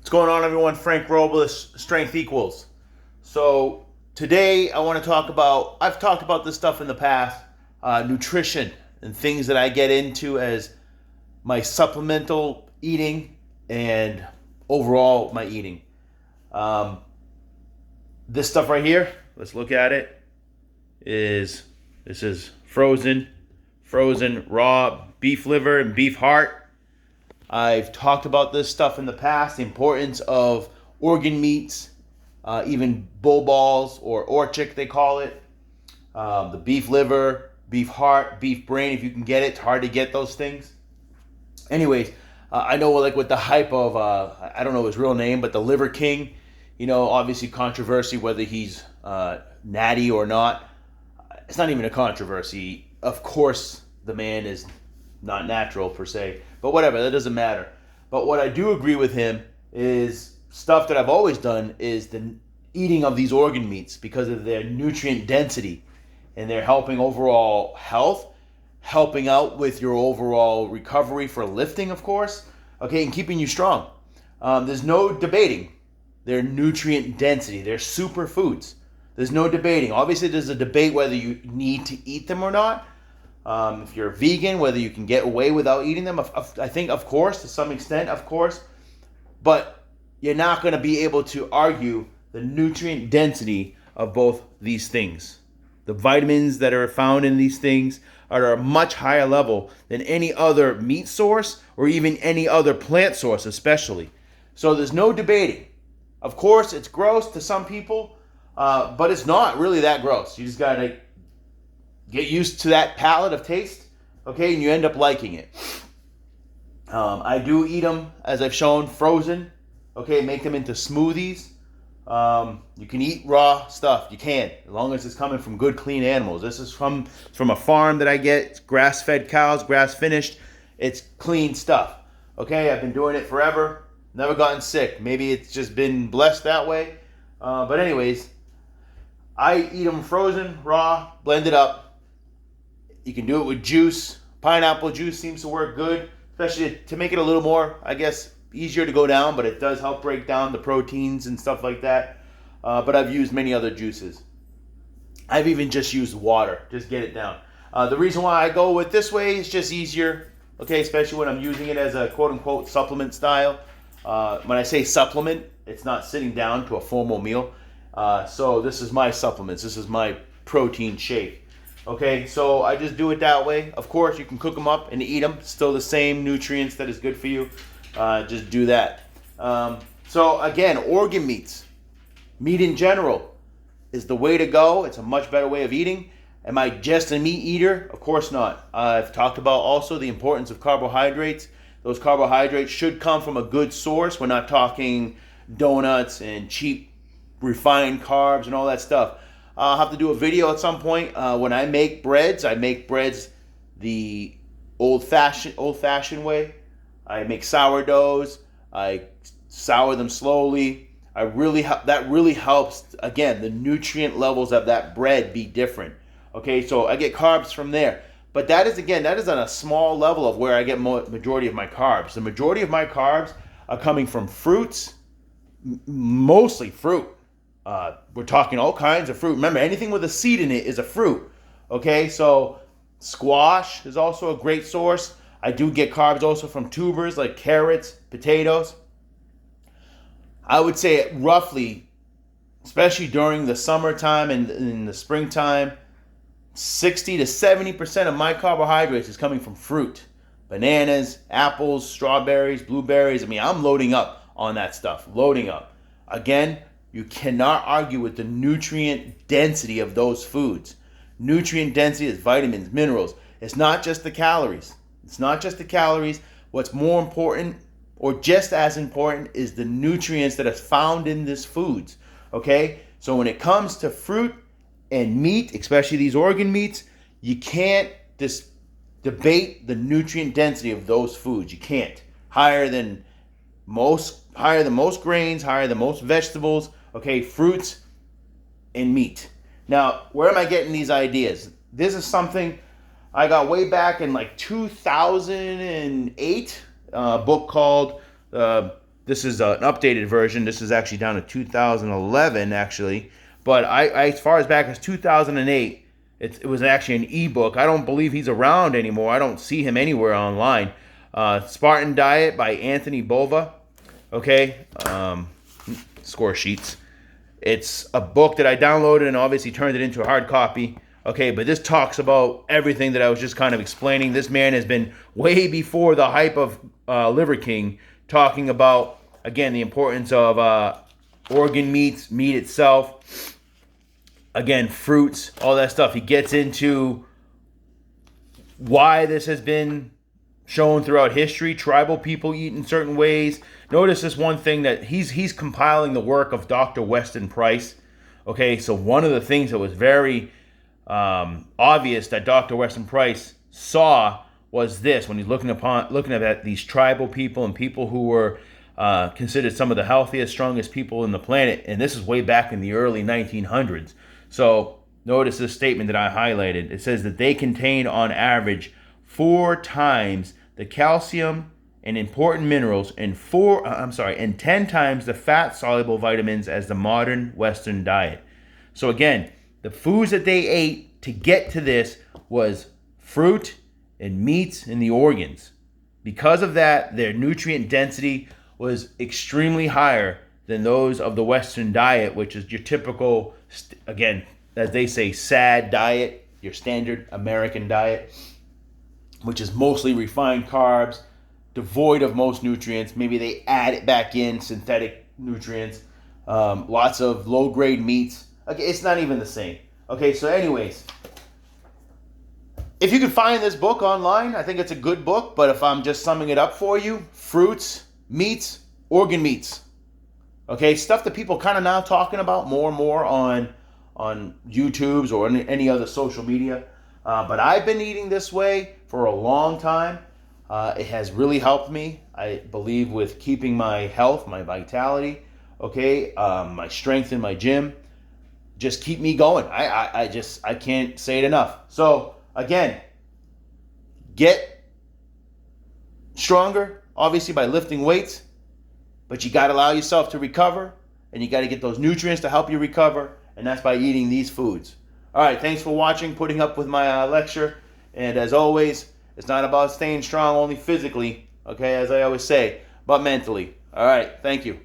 What's going on, everyone? Frank Robles, Strength Equals. So today I want to talk about, I've talked about this stuff in the past, nutrition and things that I get into as my supplemental eating and overall my eating. This stuff right here, let's look at it, this is frozen raw beef liver and beef heart. I've talked about this stuff in the past, the importance of organ meats, even bull balls or orchic they call it, the beef liver, beef heart, beef brain, if you can get it. It's hard to get those things. Anyways, I know like with the hype of, I don't know his real name, but the Liver King, obviously controversy whether he's natty or not. It's not even a controversy. Of course, the man is not natural per se, but whatever, that doesn't matter. But what I do agree with him is stuff that I've always done is the eating of these organ meats because of their nutrient density, and they're helping overall health, helping out with your overall recovery for lifting, of course, okay, and keeping you strong. There's no debating their nutrient density. They're superfoods. There's no debating. Obviously, there's a debate whether you need to eat them or not. If you're a vegan, whether you can get away without eating them, I think, of course, to some extent, of course. But you're not going to be able to argue the nutrient density of both these things. The vitamins that are found in these things are at a much higher level than any other meat source or even any other plant source especially. So there's no debating. Of course, it's gross to some people, but it's not really that gross. You just got to get used to that palate of taste, okay, and you end up liking it. I do eat them, as I've shown, frozen, okay, make them into smoothies. You can eat raw stuff, you can, as long as it's coming from good, clean animals. This is from a farm that I get. It's grass-fed cows, grass-finished. It's clean stuff, okay? I've been doing it forever, never gotten sick. Maybe it's just been blessed that way. But anyways, I eat them frozen, raw, blend it up. You can do it with juice. Pineapple juice seems to work good, especially to make it a little more, I guess, easier to go down, but it does help break down the proteins and stuff like that. But I've used many other juices. I've even just used water, just get it down. The reason why I go with this way is just easier, okay, especially when I'm using it as a quote-unquote supplement style. When I say supplement, it's not sitting down to a formal meal. So this is my supplements. This is my protein shake. Okay, so I just do it that way. Of course, you can cook them up and eat them. Still the same nutrients that is good for you. Just do that. So again, organ meats. Meat in general is the way to go. It's a much better way of eating. Am I just a meat eater? Of course not. I've talked about also the importance of carbohydrates. Those carbohydrates should come from a good source. We're not talking donuts and cheap refined carbs and all that stuff. I'll have to do a video at some point. When I make breads the old-fashioned way. I make sourdoughs. I sour them slowly. That really helps. Again, the nutrient levels of that bread be different. Okay, so I get carbs from there. But that is on a small level of where I get majority of my carbs. The majority of my carbs are coming from fruits, mostly fruit. We're talking all kinds of fruit. Remember, anything with a seed in it is a fruit. Okay, so squash is also a great source. I do get carbs also from tubers like carrots, potatoes. I would say roughly, especially during the summertime and in the springtime, 60 to 70% of my carbohydrates is coming from fruit. Bananas, apples, strawberries, blueberries. I mean, I'm loading up on that stuff. Loading up. Again, you cannot argue with the nutrient density of those foods. Nutrient density is vitamins, minerals. It's not just the calories. What's more important, or just as important, is the nutrients that are found in these foods. Okay? So when it comes to fruit and meat, especially these organ meats, you can't debate the nutrient density of those foods. You can't. Higher than most grains, higher than most vegetables. Okay, fruits and meat. Now, where am I getting these ideas? This is something I got way back in like 2008, a book called This is an updated version. This is actually down to 2011, actually. But I as far as back as 2008, it was actually an ebook. I don't believe he's around anymore. I don't see him anywhere online. Spartan Diet by Anthony Bova. Okay, score sheets. It's a book that I downloaded and obviously turned it into a hard copy. Okay, but this talks about everything that I was just kind of explaining. This man has been way before the hype of Liver King, talking about, again, the importance of organ meats, meat itself, again, fruits, all that stuff. He gets into why this has been shown throughout history. Tribal people eat in certain ways. Notice this one thing, that he's compiling the work of Dr. Weston Price. Okay, so one of the things that was very obvious that Dr. Weston Price saw was this, when he's looking at these tribal people and people who were considered some of the healthiest, strongest people in the planet, and this is way back in the early 1900s. So notice this statement that I highlighted. It says that they contain on average 4 times the calcium and important minerals and 10 times the fat-soluble vitamins as the modern Western diet. So again, the foods that they ate to get to this was fruit and meats and the organs. Because of that, their nutrient density was extremely higher than those of the Western diet, which is your typical, again, as they say, SAD diet, your standard American diet, which is mostly refined carbs, devoid of most nutrients. Maybe they add it back in, synthetic nutrients, lots of low-grade meats. Okay, it's not even the same. Okay, so anyways, if you can find this book online, I think it's a good book. But if I'm just summing it up for you, fruits, meats, organ meats. Okay, stuff that people kind of now talking about more and more on YouTubes or any other social media. But I've been eating this way for a long time. It has really helped me, I believe, with keeping my health, my vitality, okay, my strength in my gym. Just keep me going. I can't say it enough. So again, get stronger, obviously, by lifting weights, but you got to allow yourself to recover, and you got to get those nutrients to help you recover, and that's by eating these foods. All right, thanks for watching, putting up with my lecture, and as always, it's not about staying strong only physically, okay, as I always say, but mentally. All right, thank you.